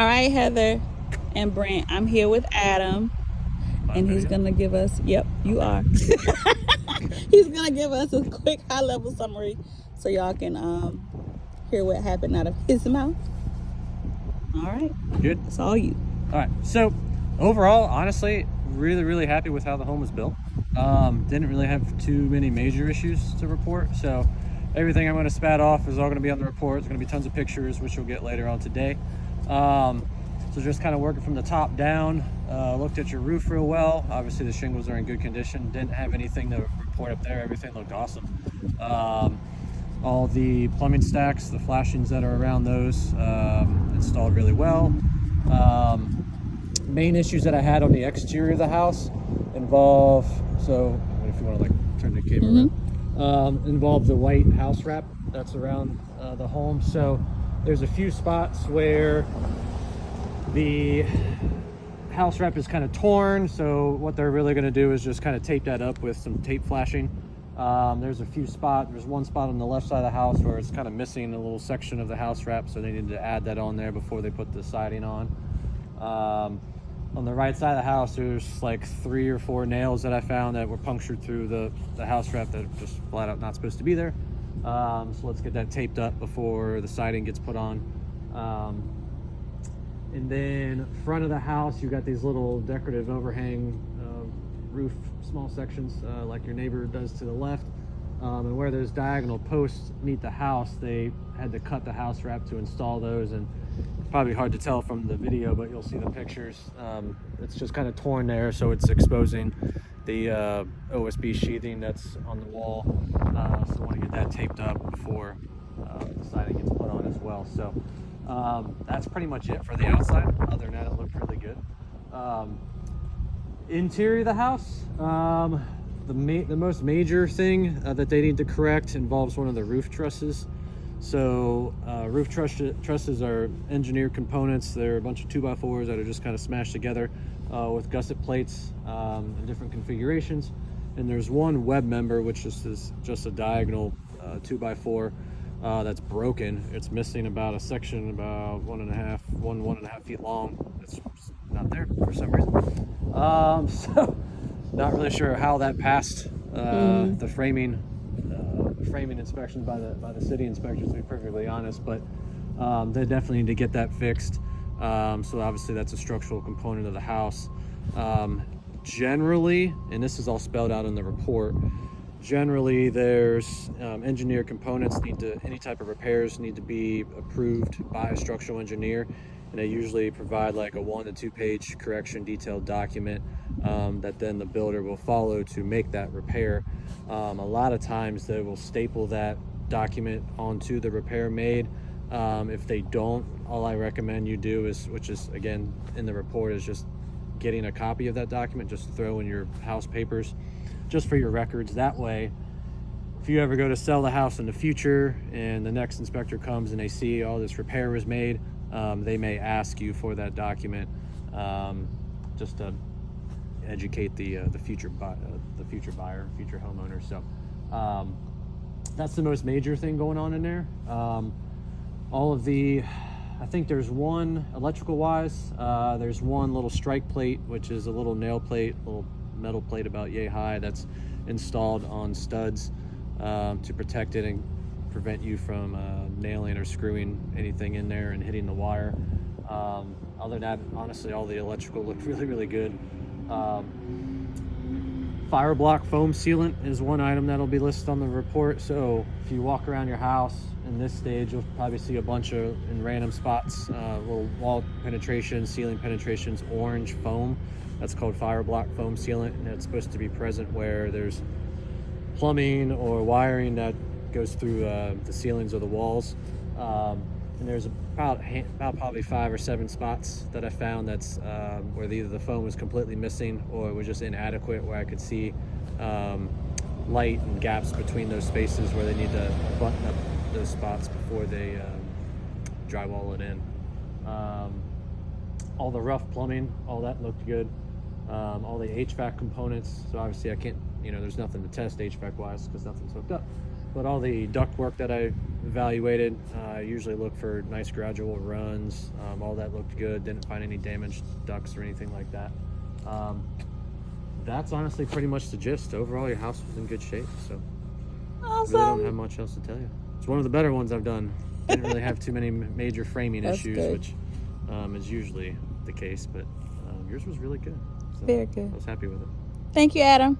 All right, Heather and Brent, I'm here with Adam, and he's Video? gonna give us. Yep, you are. He's gonna give us a quick high-level summary, so y'all can hear what happened out of his mouth. All right, Good. that's all you. All right. So overall, honestly, really happy with how the home was built. Didn't really have too many major issues to report. So everything I'm going to spat off is all going to be on the report. There's going to be tons of pictures, which you'll get later on today. So just kind of working from the top down. Looked at your roof real well. Obviously, the shingles are in good condition. Didn't have anything to report up there. Everything looked awesome. All the plumbing stacks, the flashings that are around those, installed really well. Main issues that I had on the exterior of the house involve, so if you want to like turn the camera around, involve the white house wrap that's around the home. So there's a few spots where the house wrap is kind of torn, so what they're really going to do is just kind of tape that up with some tape flashing. There's one spot on the left side of the house where it's kind of missing a little section of the house wrap, so they need to add that on there before they put the siding on. On the right side of the house, there's like 3 or 4 nails that I found that were punctured through the house wrap that are just flat out not supposed to be there. So let's get that taped up before the siding gets put on. And then front of the house, you got these little decorative overhang roof small sections like your neighbor does to the left. And where those diagonal posts meet the house, they had to cut the house wrap to install those, and it's probably hard to tell from the video, but you'll see the pictures. It's just kind of torn there, so it's exposing the OSB sheathing that's on the wall. So I want to get that taped up before the siding gets put on as well. So that's pretty much it for the outside. Other than that, it looked really good. Interior of the house, the most major thing that they need to correct involves one of the roof trusses. So roof trusses are engineered components. They're a bunch of 2x4s that are just kind of smashed together with gusset plates in different configurations. And there's one web member, which is just a diagonal 2x4 that's broken. It's missing about a section about 1.5 feet long. It's not there for some reason. So not really sure how that passed the framing inspection by the city inspectors, to be perfectly honest, but they definitely need to get that fixed. So obviously that's a structural component of the house. Generally, and this is all spelled out in the report, generally there's engineered components any type of repairs need to be approved by a structural engineer, and they usually provide like a 1 to 2 page correction detailed document that then the builder will follow to make that repair. A lot of times they will staple that document onto the repair made. If they don't, all I recommend you do is, which is again in the report, is just getting a copy of that document, just throw in your house papers just for your records. That way, if you ever go to sell the house in the future and the next inspector comes and they see all this repair was made, they may ask you for that document, just to educate the future buyer, future homeowner. So that's the most major thing going on in there. I think there's one electrical wise, there's one little strike plate, which is a little nail plate, little metal plate about yay high, that's installed on studs to protect it and prevent you from nailing or screwing anything in there and hitting the wire. Other than that, honestly, all the electrical looked really good. Fire block foam sealant is one item that'll be listed on the report. So if you walk around your house in this stage, you'll probably see a bunch of, in random spots, little wall penetrations, ceiling penetrations, orange foam. That's called fire block foam sealant, and it's supposed to be present where there's plumbing or wiring that goes through the ceilings or the walls. And there's about probably 5 or 7 spots that I found that's where either the foam was completely missing or it was just inadequate, where I could see light and gaps between those spaces where they need to button up those spots before they drywall it in. All the rough plumbing, all that looked good. All the HVAC components, so obviously I can't, there's nothing to test HVAC wise because nothing's hooked up. But all the duct work that I evaluated, I usually look for nice gradual runs. All that looked good. Didn't find any damaged ducts or anything like that. That's honestly pretty much the gist. Overall, your house was in good shape. So Awesome. really don't have much else to tell you. It's one of the better ones I've done. Didn't really have too many major framing That's issues, good. which is usually the case. But yours was really good. So Very good. I was happy with it. Thank you, Adam.